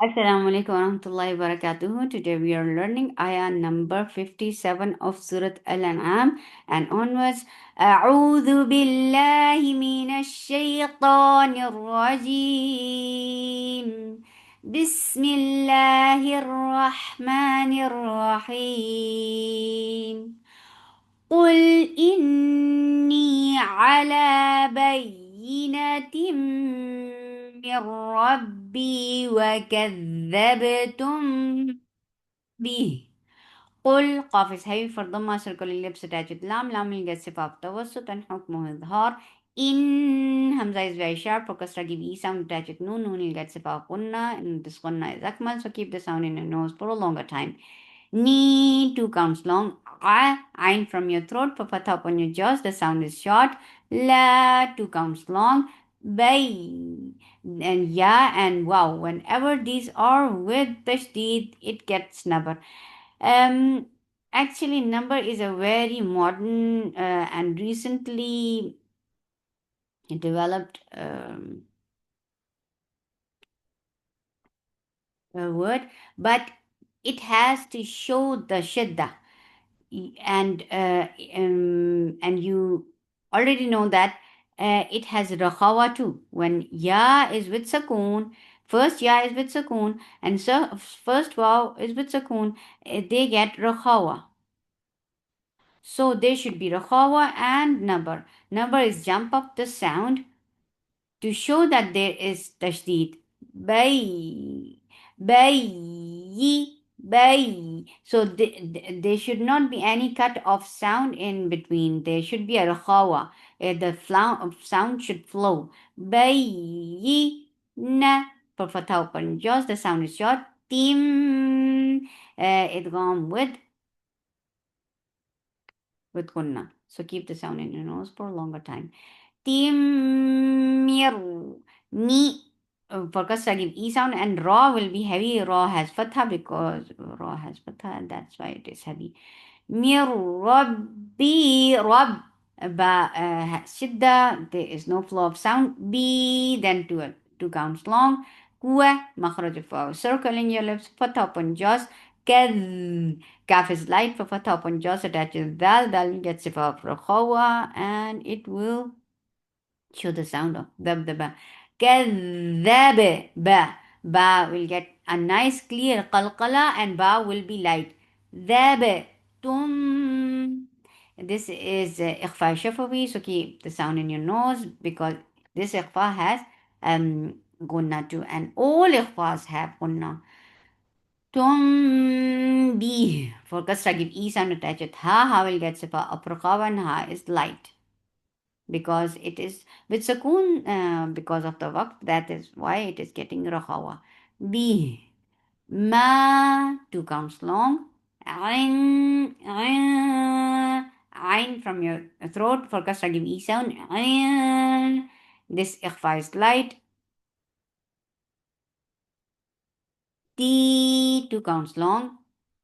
Assalamu alaikum warahmatullahi wabarakatuh. Today we are learning ayah number 57 of Surah Al-An'am and onwards. أعوذ بالله من الشيطان الرجيم. بسم الله الرحمن الرحيم. قل إني على بينة من ربي وكذبتم به. قل قاف is heavy for ضمة circle ellipse attached with lam will get صفة توسط and حكمه إظهار. In Hamza is very sharp for kasra give e sound attached with noon will get صفة قلنا and this قلنا is akmal, so keep the sound in your nose for a longer time. Ni, two counts long. Ain from your throat. For fatha upon your jaws, the sound is short. La, two counts long. Bay, and ya and wow. Whenever these are with tashdid, it gets number. Um, Actually, number is a very modern and recently developed word, but it has to show the shiddah. And you already know that it has rakhawa too. When ya is with sakoon, first ya is with sakoon, and so first waw is with sakoon, they get rakhawa. So there should be rakhawa and number. Number is jump up the sound to show that there is tashdid. Bay, bay, bay. So there should not be any cut of sound in between. There should be a rakhawa. The sound should flow. Bay, na. For fatha open jaws, the sound is short. Tim, idgham with gunna. So keep the sound in your nose for a longer time. Timir. Ni. For kasra give e sound, and ra will be heavy. Ra has fatha because ra has fatha, and that's why it is heavy. Mir Rabbi Rab. Ba shidda, there is no flow of sound. B, then two counts long. Kuwa, makhraj of our circle in your lips. Fatha upon jaws. Kadh. Kaf is light for fatha upon jaws attaches dal. Dal gets sifa of rakhawa, and it will show the sound of dabdaba. كذب ba. Ba will get a nice clear qalqala and ba will be light. ذاب tum. This is ikhfa shafawi, so keep the sound in your nose because this ikhfa has gunna too, and all ikhfas have gunna. Tum bi. For kasra give e sound attached. Ha will get sifa of raqawa, and ha is light because it is with sukoon because of the waqt, that is why it is getting rahawa. B, ma, two counts long. Ain, ain from your throat for kasra give e sound. Ain. This ikhfa is light. T, two counts long.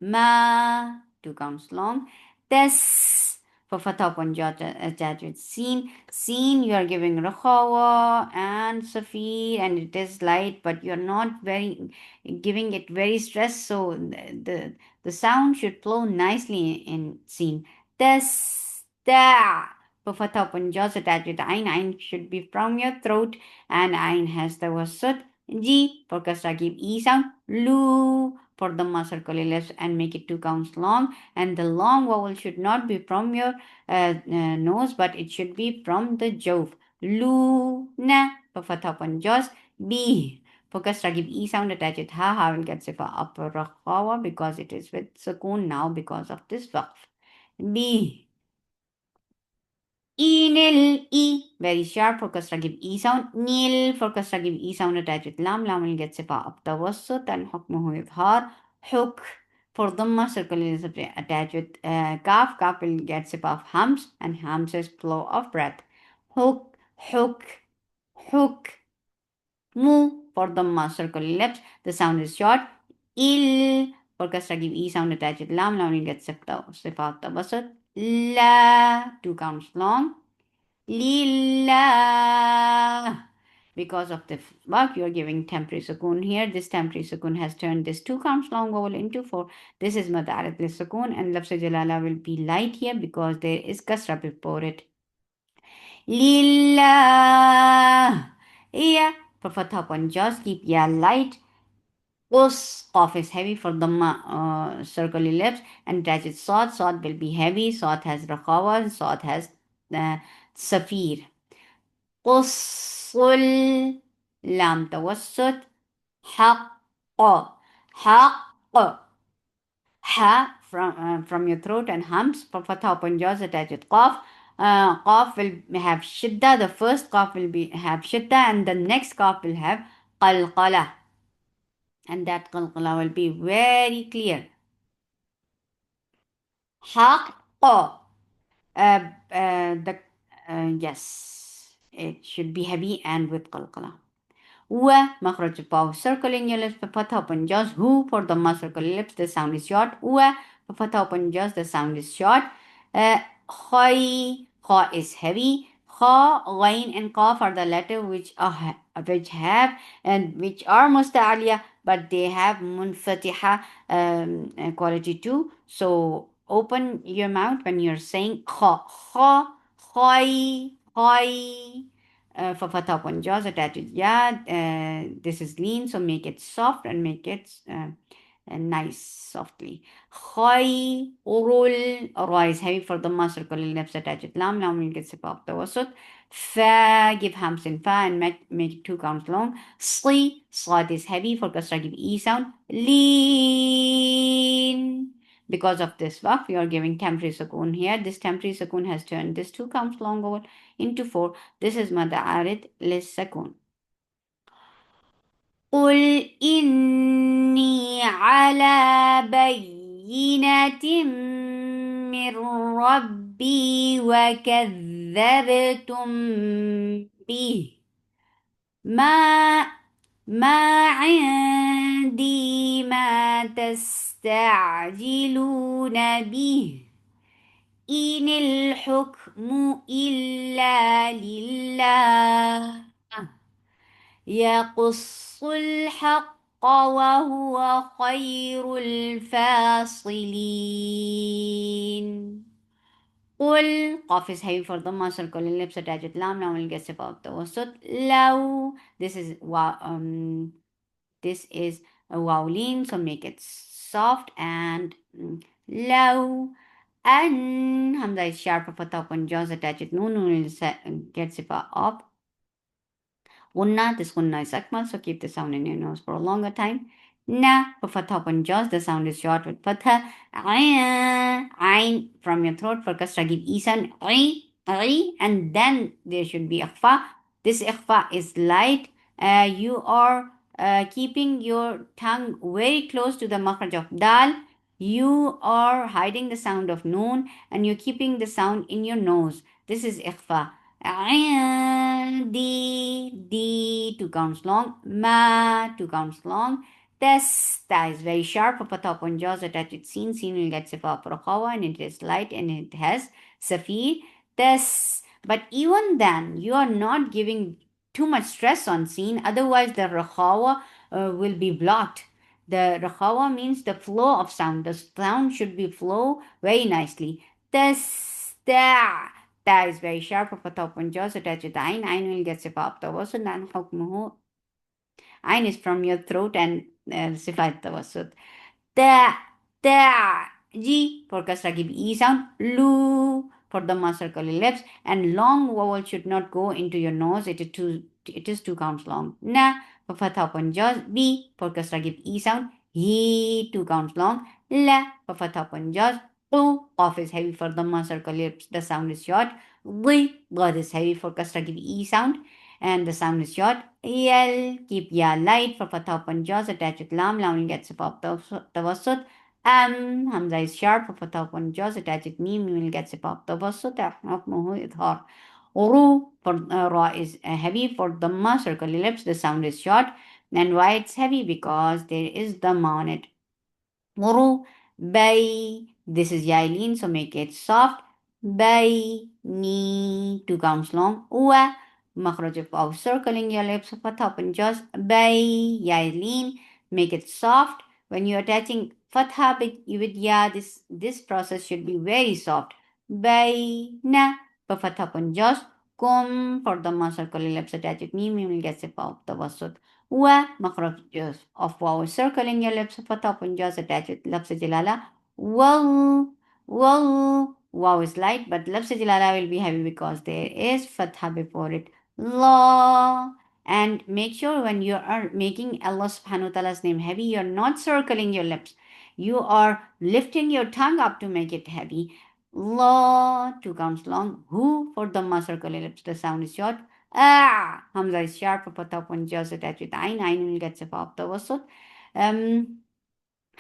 Ma, two counts long. Tes, for fatha upon attached with seen. Seen, you are giving rakhawa and safir, and it is light, but you're not very giving it very stress, so the sound should flow nicely in seen. Tes, ta, for fatha upon attached with ain should be from your throat, and ain has the wasat. G, for kasra give e sound. Lu, for the circle left and make it two counts long, and the long vowel should not be from your nose, but it should be from the jaw. Lu, na, for fatha upon jaws. B, for kasra give e sound attached. Ha will get sifa upper rakhawa because it is with sukoon now because of this waqf. B, Enil, E, very sharp for kasra give E sound. Nil, for kasra give E sound attached with lam. Lam will get sifa up tawassut and hukmuhu idhar. Huk, for dhamma circle is attached with kaf. Kaf will get sifa of hams, and hams is flow of breath. Huk, huk, huk. Mu, for dhamma circle lips. The sound is short. Il, for kasra give E sound attached with lam. Lam will get sifa of tawassut. La, two counts long. Lillah. Because of the work, you are giving temporary sukoon here. This temporary sukoon has turned this 2 counts long vowel into 4. This is mad alat sukoon, and lafz jalala will be light here because there is kasra before it. Lillah. Yeah. For fatha upon jaws, keep ya light. Us, Qaf is heavy for Dhamma, circle ellipse, and attach it Sod. Sod will be heavy. Sod has Rakhawa. Sod has Safir. Qusul, Lam Tawassut, Haqq, Haqq, Ha from your throat and hums. For Fatha upon jaws, attach it Qaf. Qaf will have Shidda. The first Qaf will have Shidda, and the next Qaf will have Qalqala. And that qalqala will be very clear. Haqq. The yes, it should be heavy and with qalqala. مخرج الواو circling your lips بفتحة open jaws. Who for the circle lips the sound is short. بفتحة open jaws the sound is short. خي خا is heavy. خا غين and قاف are the letter which have and which are مستعلية but they have منفتحة quality too. So open your mouth when you're saying خا خا خي خي. For fatha upon jaws, attach it ya. This is lean, so make it soft and make it nice softly. Khoy, urul, ra is heavy for the muscle. Lips attach it lam. Lam will get sip off the wasut. Fa, give hams in fa and make it 2 counts long. Sli, slot is heavy for kasra, give e sound. Lean. Because of this waqf, we are giving temporary sukoon here. This temporary sukoon has turned this 2 counts long over into 4. This is mad arid للسكون. قل إني على بينة من ربي وكذبتم به ما ما عندي ما تستعجلون به إن الحكم إلا لله يقص الحق وهو خير الفاصلين. قل قاف is heavy for the muscle call lips attach with lam. Now we'll get about the wasut. لو this is a wowlin, so make it soft and low. And hamza is sharp for top and jaws attach it. Noon will get sipa up. Gunna, this gunna is akmal, so keep the sound in your nose for a longer time. Na, for fatha upon jaws, the sound is short with fatha. Ain from your throat for kasra, give isan. And then there should be ikhfa. This ikhfa is light. You are keeping your tongue very close to the makhraj of dal. You are hiding the sound of noon and you're keeping the sound in your nose. This is ikhfa. D 2 counts long. Ma 2 counts long. Ta is very sharp. For top on jaws attach it seen. Seen will get sifa for and it is light and it has safir. Tas. But even then, you are not giving too much stress on seen. Otherwise, the rakhawa will be blocked. The rakhawa means the flow of sound. The sound should be flow very nicely. Tas. Ta is very sharp. For top on jaws attach it ain. Ain will get sifa up the wasut. Nan hukmuhu. Ain is from your throat and sifat tawassut. Ta, ta, ji for kasra give e sound. Lu for the circle lips. And long vowel should not go into your nose. It is 2 counts long. Na for fatha upon jaws. B for kasra give e sound. He 2 counts long. La for fatha upon jaws. Qaf is heavy for the circle lips. The sound is short. Gad is heavy for kasra give e sound. And the sound is short. Yell, keep ya light for fatha upon jaws, attach with lam, lam will get sip up tawassut. Hamza is sharp for fatha upon jaws, attach with mim, mim will get sip up tawassut. Hukmuhu idhar. Uru for ra is heavy for dhamma, circle lips, the sound is short. And why it's heavy? Because there is dhamma on it. Uru, bay, this is yailin, so make it soft. Bay, ni, 2 counts long. Uwa, مخرج of واو circling your lips فتحة open jaws bay ya lean make it soft when you're attaching fatha with ya this process should be very soft bay na فتحة open jaws kum for the circle lips attached with mim you will get sip of tawassut wa مخرج of واو circling your lips فتحة open jaws attached with لفظ جلالة wow wow wow is light but لفظ جلالة will be heavy because there is fatha before it law. And make sure when you are making Allah subhanahu wa ta'ala's name heavy, you're not circling your lips. You are lifting your tongue up to make it heavy. Law, 2 counts long. Who for Dhamma circle your lips. The sound is short. Ah, Hamza is sharp. Pata upon jaws attached with Ain. Ain will get sip off the wasut. And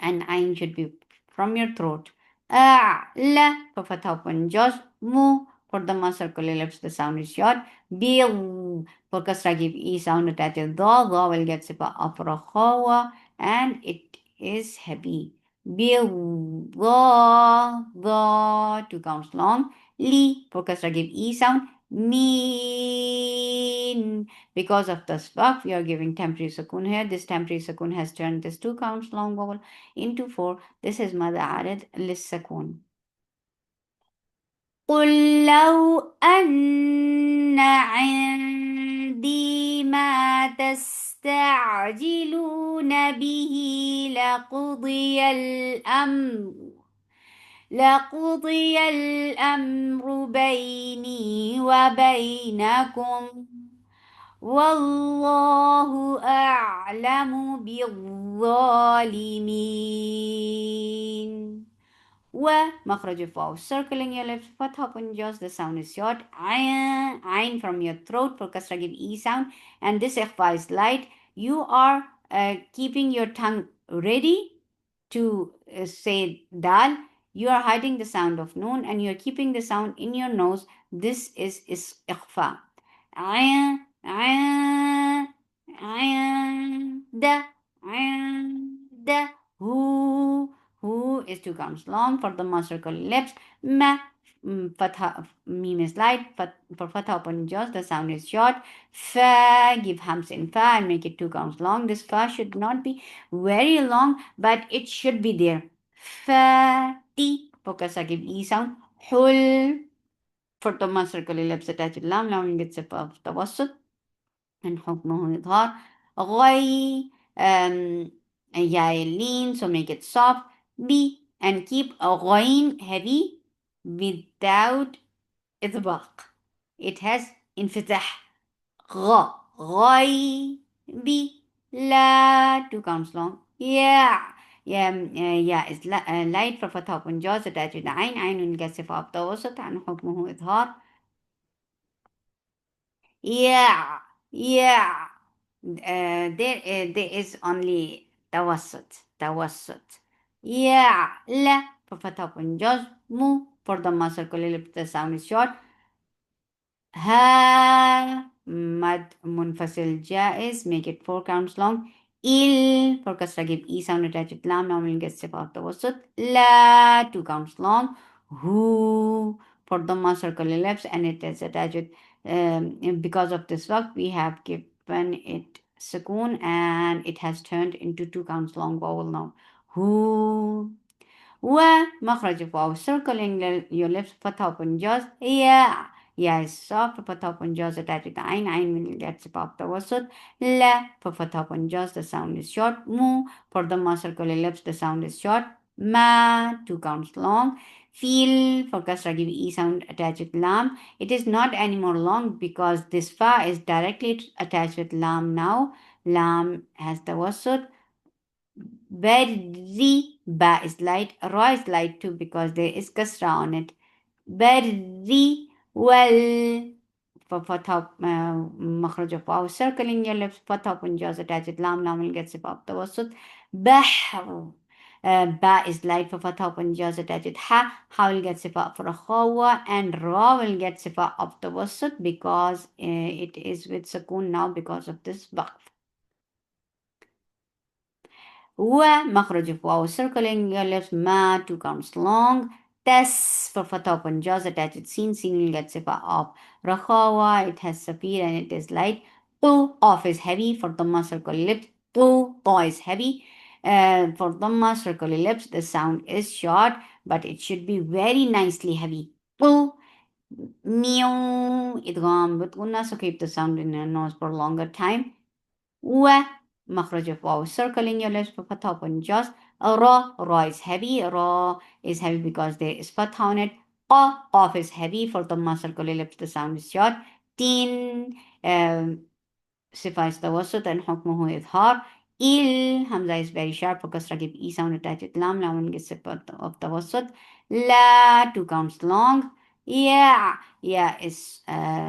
Ain should be from your throat. Ah, la, for fatha upon jaws. Mu, for the circle lips, the sound is short. Bil, for kasra give e sound attached. The will get sipa afrahawa, and it is heavy. Bil, the 2 counts long. Li, for kasra give e sound. Mean, because of the spark, we are giving temporary sukoon here. This temporary sukoon has turned this 2 counts long vowel into 4. This is mad arid للسكون. قل لو أن عندي ما تستعجلون به لقضي الأمر بيني وبينكم والله أعلم بالظالمين ومخرج الفاء circling your lips فتحة open jaws the sound is short عين from your throat for kasra give e sound and this ikhfa is light you are keeping your tongue ready to say dal you are hiding the sound of noon and you are keeping the sound in your nose this is ikhfa عين عند عند who is 2 counts long for the circle lips ma fatha meme is light for fatha open jaws the sound is short fa give hams in fa and make it 2 counts long this fa should not be very long but it should be there fa ti focus I give e sound hul for the circle lips attached lam lam gets a tawassut and حكمه إظهار غي lean so make it soft B and keep a غين heavy without إطباق it has انفتاح غي B لا 2 counts long yeah is light for فتح open jaws attached with عين عين gets off the وسط عن حكمه إظهار yeah yeah there is only tawassut yeah la for fatha open jaws mu for the circle lip the sound is short ha mad munfasil jaiz make it 4 counts long il for kasra give e sound attached with lam normal gets sip of tawassut la 2 counts long who for the circle lips and it is attached with because of this work we have given it sukoon and it has turned into 2 counts long vowel now who ومخرج الواو circling your lips فتح open jaws يا is soft فتح open jaws attached with عين عين will get sip of توسط لا فتح open jaws the sound is short مو for the circular lips the sound is short ما 2 counts long feel for kasra give e sound attached with lam it is not anymore long because this fa is directly attached with lam now lam has the wasut Berry ba is light. Ra is light too because there is kasra on it. Berry well for fatha makhraj of wow circling your lips fatha punjas attached with lam lam will get sip up tawassut bahr ba is light for fatha punjas attached with ha will get sip up for a khawa and ra will get sip up tawassut because it is with sukoon now because of this ba ومخرج واو circling your lips ما 2 counts long Tas for fatha upon jaws attached sin, sin will get sifa of. Rakhawa, it has safir and it is light. Tu, off is heavy for dhamma circle lips. Tu, ta is heavy. For dhamma circle lips, the sound is short, but it should be very nicely heavy. Tu, meow, idgham with gunna, so keep the sound in your nose for a longer time. Wa, makhraj of waw, circling your lips for fatha upon jaws. Ra, ra is heavy. Ra is heavy because there is fatha on it. Qa, qaf is heavy. For dhamma circle lips, the sound is short. Tin, suffice tawassut and hukmuhu idhar. Il, Hamza is very sharp for kasra, give E sound attached with lam. Lam gets sifat of tawassut. La, two counts long. Yeah, yeah is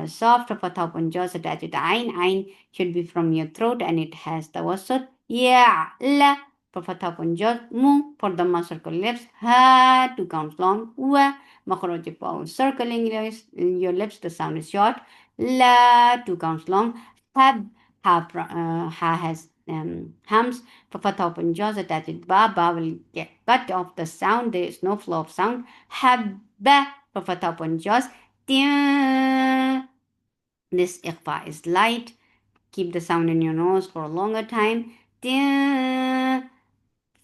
soft for fatha upon jaws attached with ain. Ain should be from your throat and it has tawassut. Yeah, la for fatha upon jaws. Mu for dhamma circle lips. Ha, two counts long. Wa, makhraj of circling your lips, the sound is short. La, two counts long. Hab, ha has hums. For fatha open jaws attached with ba, ba will get cut off the sound. There is no flow of sound. Habba for fatha open jaws. Tia. This ikhfa is light. Keep the sound in your nose for a longer time. Tia.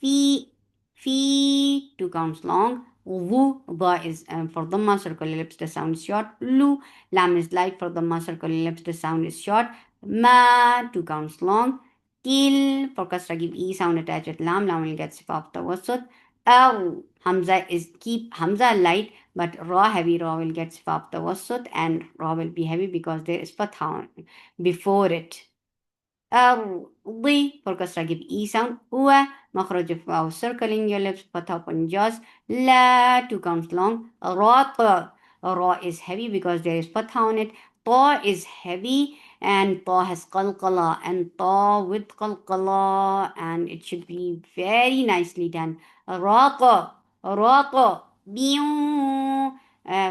Fi, fi, two counts long. Wu, ba is for dhamma circle lips, the sound is short. Lu, lam is light for dhamma circle lips, the sound is short. Ma, two counts long. Til, for kasra give E sound attached with lam, lam will get sifa of tawassut. Aw, hamza is keep hamza light, but ra heavy, ra will get sifa of tawassut, and ra will be heavy because there is fatha before it. Ardi for kasra give E sound. Wa makhraj of waw circling your lips, fatha upon jaws. La two counts long. Ra, ra is heavy because there is fatha on it. Ta is heavy and ta has qalqala, and ta with qalqala, and it should be very nicely done. Raqa, raqa, biu.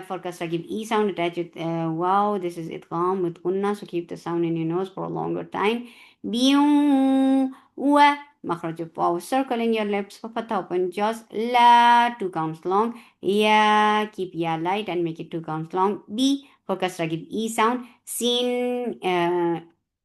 For kasra give E sound attached with wow. This is idgham with gunna, so keep the sound in your nose for a longer time. Biu, wa, makhraj of waw circling your lips for fatha open jaws. La, two counts long. Ya, keep ya light and make it two counts long. Bi, for kasra give E sound. Sin,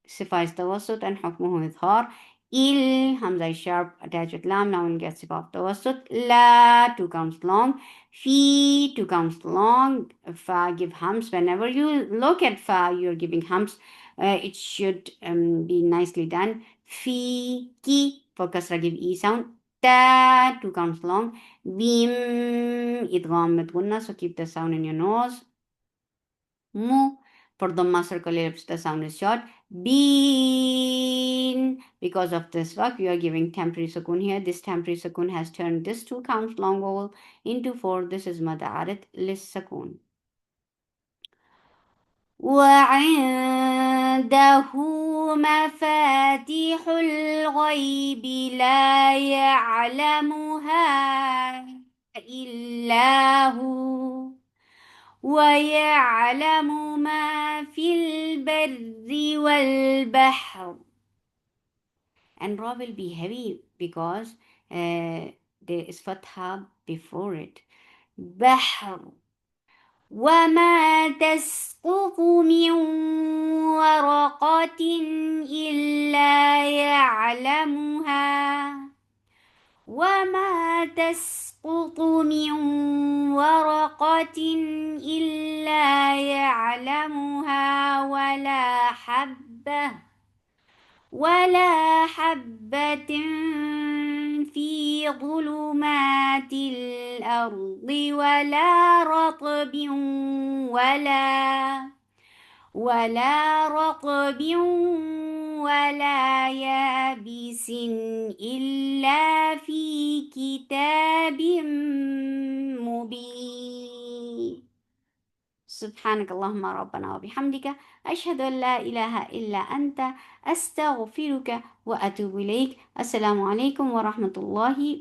suffice tawassut and hukmuhu idhar. Il, hamza is sharp attached with lam, now will get sifa of tawassut. La, two counts long. Fi, two counts long. Fa, give hums. Whenever you look at fa, you're giving hums. It should be nicely done. Fi, ki, for kasra give E sound. Ta, two counts long. Bim, idgham with gunna, so keep the sound in your nose. Mu, for dhamma circle lips, the sound is short. Been, because of this work, we are giving temporary sukun here. This temporary sukun has turned this two counts long vowel into four. This is mad arid lis sukun. وعنده مفاتيح الغيب لا يعلمها إلا هو ويعلم ما في البر والبحر. And ra will be heavy because there is fatha before it. بحر وما تسقط من ورقة إلا يعلمها وما تسقط من ورقة إلا يعلمها ولا حبة في ظلمات الأرض ولا رطب ولا رطب ولا يابس إلا في كتاب مبين. سبحانك اللهم ربنا وبحمدك أشهد أن لا إله إلا أنت أستغفرك وأتوب إليك. السلام عليكم ورحمة الله